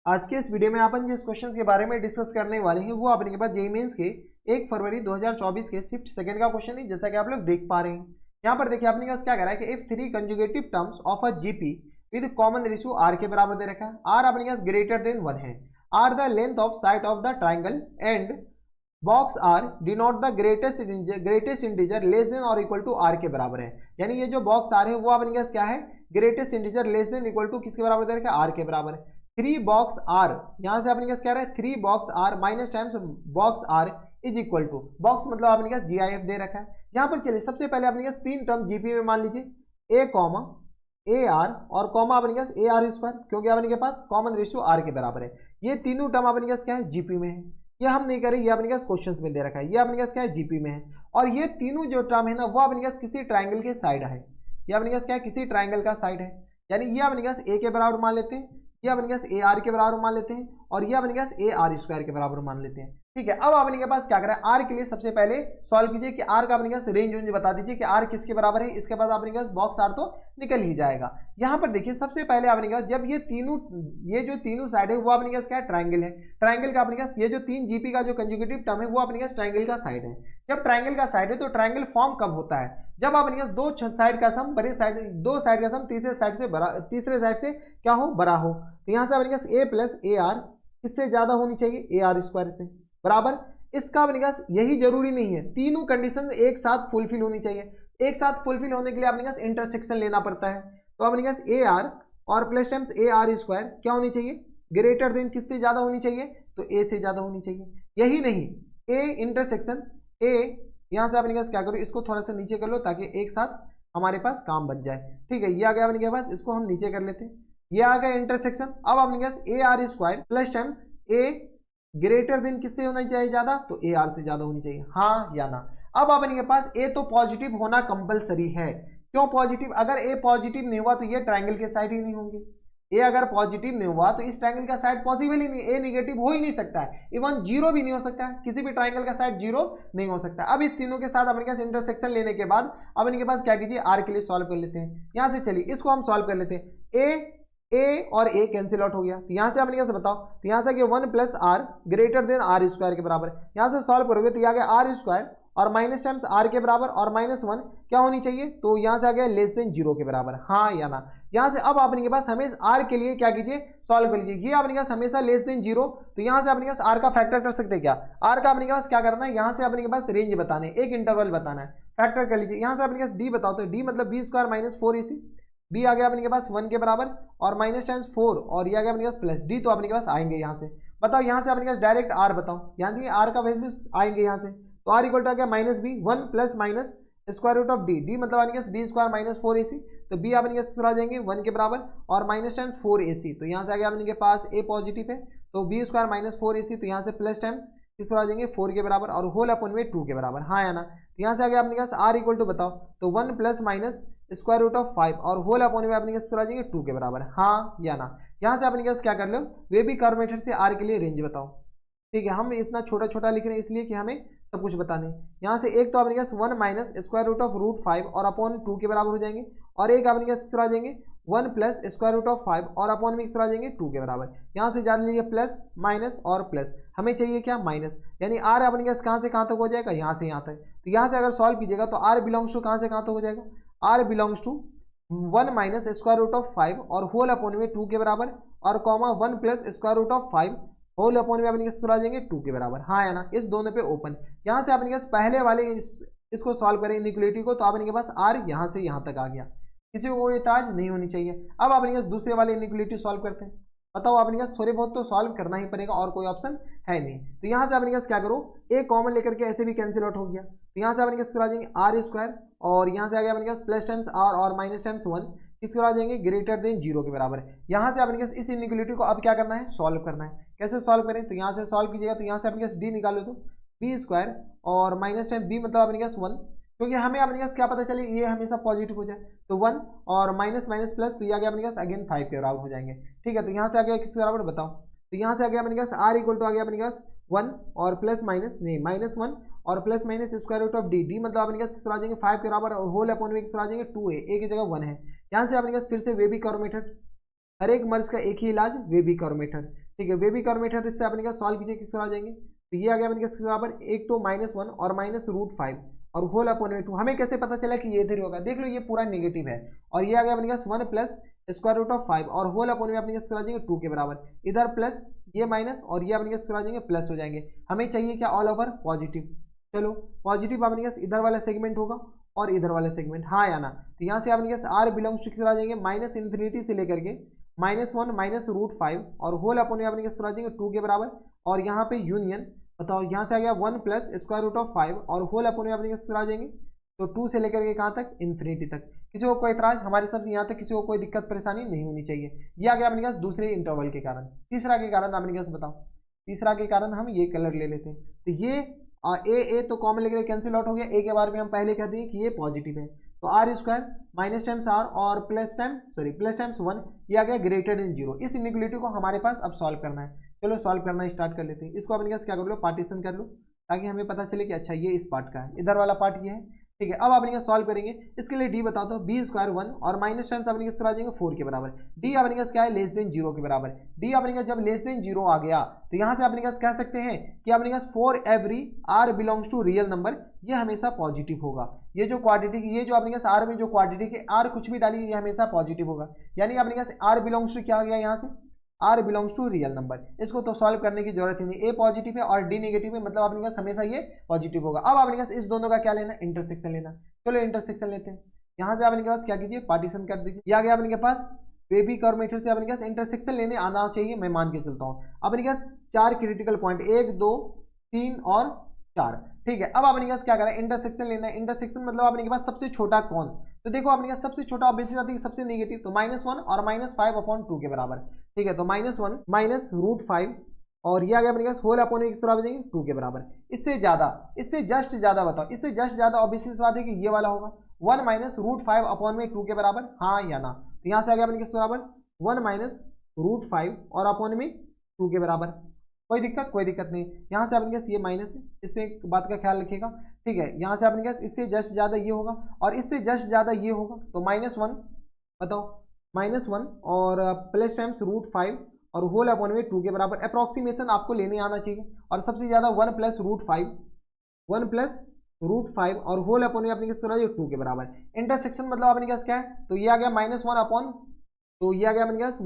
आज के इस वीडियो में अपन जिस क्वेश्चन के बारे में डिस्कस करने वाले हैं वो अपने के पास जेईई मेंस के 1 फरवरी 2024 के शिफ्ट सेकंड का क्वेश्चन है, जैसा कि आप लोग देख पा रहे हैं। यहाँ पर देखिए अपने पास क्या कह रहा है कि if 3 conjugative terms of a GP with common ratio r के बराबर दे रखा है, आर अपने पास ग्रेटर देन 1 है, r the length of side of the triangle and box r denote the greatest integer less than और इक्वल टू आर के बराबर है। यानी ये जो बॉक्स आर है वो अपने पास क्या है, greatest integer less than equal to किसके बराबर दे रखा है, आर के बराबर है। 3 बॉक्स आर, यहां से अपने पास क्या रहा है, 3 box r minus times box r is equal to, box मतलब अपने पास जीआईएफ दे रखा है। यहाँ पर चलिए सबसे पहले अपने पास 3 टर्म जीपी में मान लीजिए ए कॉमा ए आर और कॉमा अपने पास ए आर स्क्वायर, क्योंकि अपने के पास कॉमन रेशियो आर के बराबर है। ये तीनों टर्म अपने पास क्या है, जीपी में है। ये हम नहीं करें, ये अपने पास क्वेश्चंस में दे रखा है, ये अपने पास क्या है, जीपी में है। और ये तीनों जो टर्म है ना वो अपने पास किसी ट्राइंगल के साइड है, ये अपने पास क्या है, किसी ट्राइंगल का साइड है। यानी ये अपने पास ए के बराबर मान लेते हैं, ये अपने पास ए आर के बराबर मान लेते हैं और ये अपने पास ए आर स्क्वायर के बराबर मान लेते हैं। ठीक है, अब अपने के पास क्या करें, आर के लिए सबसे पहले सॉल्व कीजिए कि आर का अपने पास रेंज बता दीजिए कि आर किसके बराबर है। इसके बाद अपने पास बॉक्स आर तो निकल ही जाएगा। यहाँ पर देखिए सबसे पहले अपने पास जब ये जो तीनों साइड है वो अपने पास क्या है, ट्राइंगल है। ट्राइंगल का अपने पास ये जो 3 जीपी का जो कंजुगेटिव टर्म है वो अपने पास ट्राइंगल का साइड है। जब ट्राइंगल का साइड है तो ट्राइंगल फॉर्म कब होता है, जब अपने पास दो साइड का सम बड़े साइड, दो साइड का सम तीसरे साइड से क्या हो, बड़ा हो। तो यहाँ से अपने पास ए प्लस ए आर किससे ज्यादा होनी चाहिए, ए आर स्क्वायर से बराबर। इसका अपने पास यही जरूरी नहीं है, तीनों कंडीशन एक साथ फुलफिल होनी चाहिए। एक साथ फुलफिल होने के लिए अपने पास इंटरसेक्शन लेना पड़ता है। तो अपने पास ए आर और प्लस टाइम्स ए आर स्क्वायर क्या होनी चाहिए, ग्रेटर देन किससे ज्यादा होनी चाहिए, तो ए से ज्यादा होनी चाहिए। यही नहीं, ए इंटरसेक्शन ए, यहां से अपने पास क्या करो, इसको थोड़ा सा नीचे कर लो ताकि एक साथ हमारे पास काम बन जाए। ठीक है, ये आ गया अपने पास, इसको हम नीचे कर लेते हैं, ये आ गया इंटरसेक्शन। अब अपने पास A R square plus times A greater than किससे होना चाहिए ज्यादा, तो ए आर से ज्यादा होनी चाहिए, हाँ या ना। अब अपने के पास ए तो पॉजिटिव होना कंपलसरी है। क्यों पॉजिटिव, अगर ए पॉजिटिव नहीं हुआ तो ये ट्राइंगल के साइड ही नहीं होंगे। ए अगर पॉजिटिव नहीं हुआ तो इस ट्राइंगल का साइड पॉसिबल ही नहीं, ए नेगेटिव हो ही नहीं सकता है, इवन जीरो भी नहीं हो सकता है, किसी भी ट्राइंगल का साइड जीरो नहीं हो सकता। अब इस तीनों के साथ अपने पास इंटरसेक्शन लेने के बाद अब इनके पास क्या कीजिए, आर के लिए सॉल्व कर लेते हैं। यहां से चलिए इसको हम सॉल्व कर लेते हैं। ए और ए कैंसिल आउट हो गया, तो यहां से अपने कैसे बताओ, तो यहां से आ गया 1 plus r greater than r square के बराबर। यहां से सॉल्व करोगे तो यह आ गया आर स्क्वायर और माइनस टाइम्स आर के बराबर और -1 क्या होनी चाहिए, तो यहां से आ गया लेस देन 0 के बराबर, हाँ या ना। यहां से अब अपने के पास हमें आर के लिए क्या कीजिए, सॉल्व कर लीजिए। ये अपने पास हमेशा लेस देन 0, तो यहां से अपने पास आर का फैक्टर कर सकते हैं क्या, आर का अपने के पास क्या करना है, यहां से अपने के पास रेंज बताने, एक इंटरवल बताना है, फैक्टर कर लीजिए। यहां से अपने पास डी बताओ, तो डी मतलब B square minus 4ac, B आ गया अपने के पास 1 के बराबर और माइनस टाइम्स 4 और ये आ गया अपने पास प्लस डी, तो अपने के पास आएंगे यहाँ से। बताओ यहाँ से अपने पास डायरेक्ट आर बताओ, यहाँ से आर का वैल्यू आएंगे यहाँ से, तो आर इक्वल टू आ गया minus b 1 plus minus square root of D, D मतलब अपने पास बी स्क्वायर माइनस 4ac, तो बी अपने पास आ जाएंगे 1 के बराबर और माइनस टाइम्स 4ac, तो यहाँ से आ गया अपने के पास ए पॉजिटिव है तो बी स्क्वायर माइनस 4ac, तो यहाँ से प्लस टाइम्स किस पर आ जाएंगे 4 के बराबर और होल अपन में 2 के बराबर, हाँ या ना। तो यहाँ से आ गया अपने पास आर इक्वल टू बताओ, तो 1 plus minus square root of 5 और होल अपॉन में अपने आ जाएंगे 2 के बराबर, हाँ या ना। यहाँ से अपने पास क्या कर लो, वे भी कर्व मेथड से आर के लिए रेंज बताओ। ठीक है, हम इतना छोटा छोटा लिख रहे हैं इसलिए कि हमें सब कुछ बताने। यहाँ से एक तो अपने पास 1 minus square root of root 5 और अपॉन 2 के बराबर हो जाएंगे और एक अपने पास आ जाएंगे 1 प्लस स्क्वायर रूट ऑफ 5 और अपॉन में आ जाएंगे 2 के बराबर। यहाँ से जान लीजिए प्लस माइनस और प्लस, हमें चाहिए क्या, माइनस, यानी आर अपने पास कहाँ से कहाँ तक हो जाएगा, यहाँ से यहाँ तक। तो यहाँ से अगर सॉल्व कीजिएगा तो आर बिलोंग्स टू कहाँ से कहाँ तक हो जाएगा, r belongs to 1 minus square root of 5 और होल अपॉन में 2 के बराबर और comma 1 plus square root of 5 whole upon में अपने आ जाएंगे 2 के बराबर, हाँ या ना। इस दोनों पे ओपन, यहाँ से अपने पास पहले वाले इसको सॉल्व करें इनइक्वालिटी को, तो अपने के पास आर यहाँ से यहाँ तक आ गया, किसी को एतराज नहीं होनी चाहिए। अब अपने पास दूसरे वाले इनइक्वालिटी सॉल्व करते हैं। बताओ अपने पास थोड़े बहुत तो सॉल्व करना ही पड़ेगा और कोई ऑप्शन है नहीं। तो यहाँ से अपने पास क्या करो, ए कॉमन लेकर के ऐसे भी कैंसिल आउट हो गया, तो यहाँ से अपने पास आ जाएंगे आर स्क्वायर और यहाँ से आ गया अपने पास प्लस टाइम्स आर और माइनस टाइम्स 1 किसके आ जाएंगे, ग्रेटर देन 0 के बराबर है। यहाँ से अपने पास इस इनइक्वालिटी को अब क्या करना है, सॉल्व करना है। कैसे सॉल्व करें, तो यहाँ से सॉल्व कीजिएगा तो यहाँ से अपने पास डी निकालो तो बी स्क्वायर और माइनस टाइम बी मतलब अपने पास 1, क्योंकि हमें अपने पास क्या पता चले ये हमेशा पॉजिटिव हो जाए, तो 1 और माइनस माइनस प्लस, तो ये आ गया अपने पास अगेन 5 के बराबर हो जाएंगे। ठीक है, तो यहाँ से आ गया किसके बराबर बताओ, तो यहाँ से आ गया अपने पास आर इक्वल टू आ गया अपने पास 1 और प्लस माइनस नहीं -1 और plus minus square root of D, D मतलब अपने पास किस आ जाएंगे 5 के बराबर और होल अपॉन में किस आ जाएंगे 2a, a की जगह 1 है। यहाँ से अपने पास फिर से वे भी कर्व मेथड, हर एक मर्ज का एक ही इलाज, वे भी कर्व मेथड। ठीक है, वेबिक और मेथड से अपने सॉल्व कीजिए, किस तरह आ जाएंगे, तो ये आ गया अपने किसके बराबर, एक तो -1 और -√5 और होल अपॉन में 2। हमें कैसे पता चला कि ये इधर होगा, देख लो ये पूरा नेगेटिव है, और ये आ गया अपने पास 1 प्लस स्क्वायर रूट ऑफ 5 और होल अपॉन में अपने किसके आ जाएंगे 2 के बराबर, इधर प्लस ये माइनस और ये अपने किसके आ जाएंगे प्लस हो जाएंगे। हमें चाहिए क्या, ऑल ओवर पॉजिटिव। चलो पॉजिटिव अपने पास इधर वाला सेगमेंट होगा और इधर वाला सेगमेंट, हाँ या ना, तो यहाँ से अपने पास आर बिलोंग्स टू किस आ जाएंगे -∞ से लेकर के -1 -√5 और होल अपॉन में अपने किस आ जाएंगे 2 के बराबर, और यहाँ पे यूनियन बताओ, यहाँ से आ गया 1 प्लस स्क्वायर रूट ऑफ 5 और होल अपॉन में अपने किस आ जाएंगे, तो 2 से लेकर के कहाँ तक, इन्फिनिटी तक। किसी को कोई इतराज, हमारे सबसे यहाँ तक किसी को कोई दिक्कत परेशानी नहीं होनी चाहिए। ये आ गया अपने पास दूसरे इंटरवल के कारण। तीसरा के कारण अपने पास बताओ, तीसरा के कारण हम ये कलर ले लेते हैं, तो ये ए तो कॉमन लेकर कैंसिल आउट हो गया, ए के बारे में हम पहले कहते हैं कि ये पॉजिटिव है, तो r square minus times r और प्लस टाइम्स 1, ये आ गया ग्रेटर देन 0। इस इनइक्वालिटी को हमारे पास अब सॉल्व करना है। चलो सॉल्व करना स्टार्ट कर लेते हैं। इसको अपने पास क्या कर लो, पार्टीशन कर लो, ताकि हमें पता चले कि अच्छा ये इस पार्ट का है, इधर वाला पार्ट ये है, ठीक है। अब अपने पास सॉल्व करेंगे, इसके लिए डी बताओ तो बी स्क्वायर 1 और माइनस टाइम्स अपने किस तरह आ जाएंगे 4 के बराबर, डी अपने पास क्या है लेस देन 0 के बराबर। डी अपने पास जब लेस देन 0 आ गया तो यहाँ से अपने पास कह सकते हैं कि अपने पास for every R belongs to real number, ये हमेशा पॉजिटिव होगा। ये जो क्वाड्रेटिक, ये जो अपने पास आर में जो क्वाड्रेटिक है, आर कुछ भी डालिए ये हमेशा पॉजिटिव होगा, यानी अपने पास आर बिलोंग्स टू क्या हो गया, यहाँ से r belongs to real number. इसको तो सॉल्व करने की जरूरत ही नहीं, ए पॉजिटिव है और डी नेगेटिव है, मतलब अपने पास हमेशा ये पॉजिटिव होगा। अब अपने पास इस दोनों का क्या लेना, इंटरसेक्शन लेना। चलो इंटरसेक्शन लेते हैं, यहाँ से अपने पास क्या कीजिए, पार्टीशन कर दीजिए। ये आ गया अपने पास वेबी कर्व मेथड से अपने पास इंटरसेक्शन लेने आना चाहिए, मैं मान के चलता हूँ। अपने पास 4 क्रिटिकल पॉइंट 1 2 3 और 4, ठीक है। अब अपने पास क्या करें, इंटरसेक्शन लेना है। इंटरसेक्शन मतलब अपने पास सबसे छोटा कौन, तो देखो अपने पास सबसे छोटा ऑब्वियसली आती है सबसे नेगेटिव, तो -1 और -5/2 के बराबर, ठीक है। तो -1 -√5 और ये आ गया अपने पास होल अपॉन में किस तरह आ जाएंगे 2 के बराबर। इससे ज्यादा, इससे जस्ट ज्यादा बताओ, इससे जस्ट ज्यादा ऑब्वियसली बात है कि ये वाला होगा 1 -√5/2 के बराबर, हाँ या ना। तो यहाँ से आ गया अपने किस बराबर 1 -√5 और अपॉन में 2 के बराबर। कोई दिक्कत, कोई दिक्कत नहीं। यहाँ से अपने पास ये माइनस है, इससे एक बात का ख्याल रखिएगा, ठीक है। यहाँ से अपने पास इससे जस्ट ज्यादा ये होगा और इससे जस्ट ज्यादा ये होगा, तो -1 बताओ, -1 और प्लस टाइम्स √5 और होल अपॉन में 2 के बराबर। अप्रॉक्सीमेशन आपको लेने आना चाहिए, और सबसे ज्यादा 1 + √5 और होल अपॉन में अपने किस तरह 2 के बराबर। इंटरसेक्शन मतलब अपने पास क्या है, तो ये आ गया -1 अपॉन, तो ये आ गया अपने पास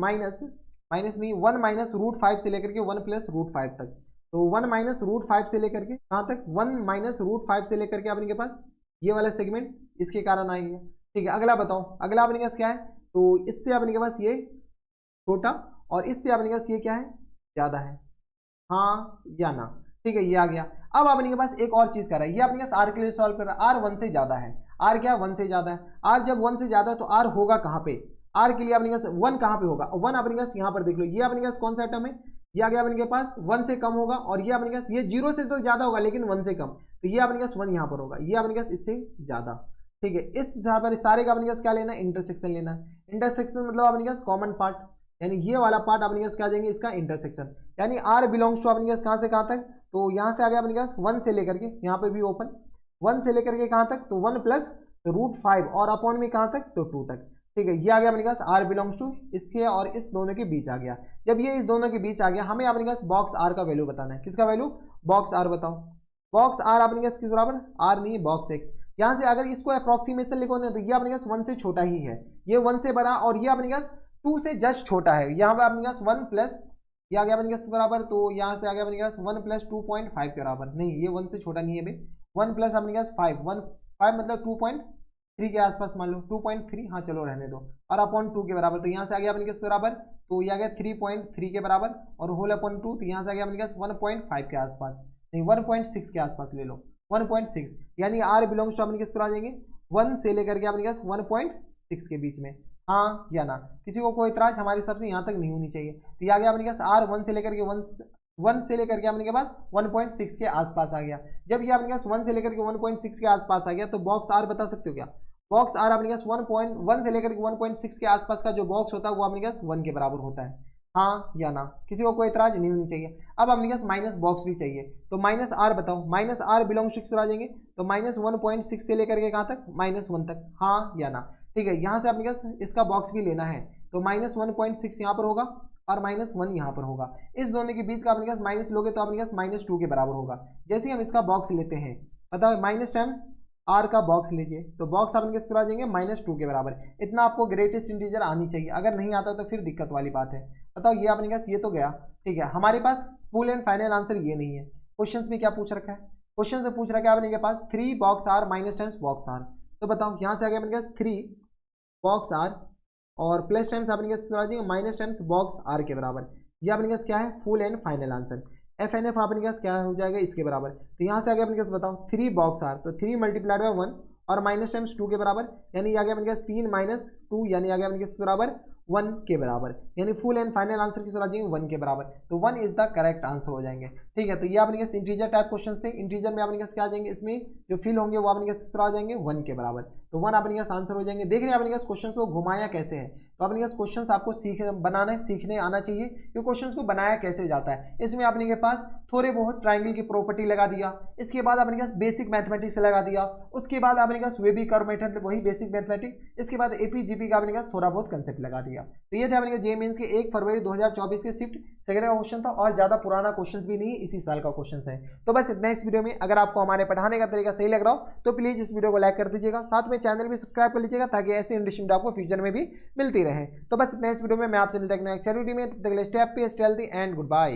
माइनस नहीं 1 -√5 से लेकर के 1 + √5 तक, तो 1 -√5 से लेकर के कहाँ तक, 1 -√5 से लेकर के अपने के पास ये वाला सेगमेंट इसके कारण आएंगे, ठीक है। अगला बताओ, अगला अपने पास क्या है, तो इससे अपने के पास ये छोटा और इससे अपने पास ये क्या है ज्यादा है, हाँ या ना, ठीक है। ये आ गया। अब अपने के पास एक और चीज कर रहा है, ये अपने पास आर के लिए सॉल्व कर रहा है, आर 1 से ज्यादा है। आर क्या 1 से ज्यादा है, आर जब 1 से ज्यादा है तो आर होगा कहाँ पे, आर के लिए अपने पास 1 कहाँ पे होगा, 1 अपने पास यहाँ पर देख लो, ये अपने पास कौन सा आइटम है, ये आ गया अपने के पास 1 से कम होगा, और ये अपने पास ये 0 से तो ज्यादा होगा लेकिन 1 से कम, तो ये अपने पास 1 यहाँ पर होगा, ये अपने पास इससे ज्यादा, ठीक है। इस यहाँ पर सारे का अपने पास क्या लेना है, इंटरसेक्शन लेना है। इंटरसेक्शन मतलब अपने पास कॉमन पार्ट, यानी ये वाला पार्ट अपने पास क्या जाएंगे, इसका इंटरसेक्शन, यानी आर बिलोंग्स टू अपने पास कहाँ से कहाँ तक, तो यहाँ से आ गया अपने पास 1 से लेकर के, यहाँ पे भी ओपन 1 से लेकर के कहाँ तक, तो 1 + √5 और अपॉन में कहाँ तक, तो 2 तक, ठीक है। ये आ गया अपने पास आर बिलोंग्स टू इसके और इस दोनों के बीच आ गया। जब ये इस दोनों के बीच आ गया, हमें अपने पास बॉक्स आर का वैल्यू बताना है। किसका वैल्यू, बॉक्स आर बताओ। बॉक्स आर अपने पास किस बराबर, आर नहीं बॉक्स एक्स। यहाँ से अगर इसको अप्रॉक्सीमेशन लिखो ना, तो ये अपने पास 1 से छोटा ही है, ये 1 से बड़ा, और ये अपने पास 2 से जस्ट छोटा है। यहाँ पे अपने पास 1 प्लस ये आ गया अपने पास बराबर, तो यहाँ से आ गया अपने पास 1 + 2.5 के बराबर, नहीं ये 1 से छोटा नहीं है भाई, 1 प्लस अपने पास 5 मतलब 2.3 के आसपास मान लो, 2.3, हाँ चलो रहने दो, और अपॉन 2 के बराबर, तो यहाँ से आ गया अपने किस बराबर, तो ये आ गया 3.3 के बराबर, और होल अपॉन 2, तो यहाँ से आ गया अपने पास 1.5 के आसपास, नहीं 1.6 के आसपास ले लो, 1.6, यानी आर बिलोंग्स टू अपने किस तरह आ जाएंगे 1 से लेकर के अपने पास 1.6 के बीच में, हाँ या ना। किसी को कोई इतराज हमारे हिसाब से यहाँ तक नहीं होनी चाहिए। तो ये आ गया अपने पास आर 1 से लेकर के 1 से लेकर के अपने के पास 1.6 के आसपास आ गया। जब ये अपने पास 1 से लेकर के 1.6 के आसपास आ गया, तो बॉक्स आर बता सकते हो क्या, बॉक्स आर अपने पास 1 से लेकर के 1.6 के आसपास का जो बॉक्स होता है वो अपने पास 1 के बराबर होता है, हाँ या ना। किसी को कोई इतराज नहीं होनी चाहिए। अब अपने पास माइनस बॉक्स भी चाहिए, तो माइनस आर बताओ, माइनस आर बिलोंग्स टू आ जाएंगे, तो -1.6 से लेकर के कहाँ तक, -1 तक, हाँ या ना, ठीक है। यहाँ से अपने पास इसका बॉक्स भी लेना है, तो -1.6 यहाँ पर होगा और -1 यहाँ पर होगा। इस दोनों के बीच का अपने पास माइनस लोगे तो अपने पास -2 के बराबर होगा। जैसे ही हम इसका बॉक्स लेते हैं, बताओ माइनस टाइम्स आर का बॉक्स लीजिए तो बॉक्स अपने किस आ जाएंगे -2 के बराबर। इतना आपको ग्रेटेस्ट इंटीजर आनी चाहिए, अगर नहीं आता तो फिर दिक्कत वाली बात है। बताओ ये अपने पास ये तो गया, ठीक है। हमारे पास फुल एंड फाइनल आंसर ये नहीं है। क्वेश्चन में क्या पूछ रखा है, क्वेश्चन से पूछ रखा है अपने के पास 3 box r minus times box r. तो बताओ यहाँ से आ गया अपने पास 3 बॉक्स आर और प्लस टाइम्स अपने पास आ जाएंगे माइनस टाइम्स बॉक्स आर के बराबर। ये अपने पास क्या है, full and final answer. F N F अपने पास क्या हो जाएगा, इसके बराबर। तो यहाँ से आ गया अपने पास बताओ 3 बॉक्स आर, तो 3 मल्टीप्लाइड बाय 1 और माइनस टाइम्स 2 के बराबर, यानी आ गया अपने पास 3 माइनस 2, यानी आ गया अपने पास बराबर 1 के बराबर, यानी फुल एंड फाइनल आंसर किस आ जाएंगे 1 के बराबर। तो 1 इज द करेक्ट आंसर हो जाएंगे, ठीक है। तो ये अपने पास इंटीजर टाइप क्वेश्चन थे। इंटीजर में अपने पास क्या आ जाएंगे, इसमें जो फिल होंगे वो अपने पास किस तरह आ जाएंगे 1 के बराबर। तो 1 अपने पास आंसर हो जाएंगे। देख रहे हैं अपने पास क्वेश्चन को घुमाया कैसे है। तो अपने पास क्वेश्चन आपको बनाना सीखने आना चाहिए कि क्वेश्चन को बनाया कैसे जाता है। इसमें अपने के पास थोड़े बहुत ट्राइंगल की प्रॉपर्टी लगा दिया, इसके बाद अपने पास बेसिक मैथमेटिक्स लगा दिया, उसके बाद अपने पास वेबी कर्व मेथड वही बेसिक मैथमेटिक्स, इसके बाद एपीजीपी का अपने पास थोड़ा बहुत कंसेप्ट लगा दिया। तो ये थे अपने जे मेंस के 1 फरवरी 2024 के शिफ्ट सेकंड का क्वेश्चन था और ज्यादा पुराना क्वेश्चन भी नहीं, इसी साल का क्वेश्चन है। तो बस इतना इस वीडियो में। अगर आपको हमारे पढ़ाने का तरीका सही लग रहा हो तो प्लीज इस वीडियो को लाइक कर दीजिएगा, साथ में चैनल भी सब्सक्राइब कर लीजिएगा ताकि ऐसी इंटरेस्टिंग आपको फ्यूचर में भी मिलती रहे। तो बस इतना इस वीडियो में, मैं आपसे मिलता हूं नेक्स्ट वीडियो में। तब तक के लिए stay happy, stay healthy and good bye.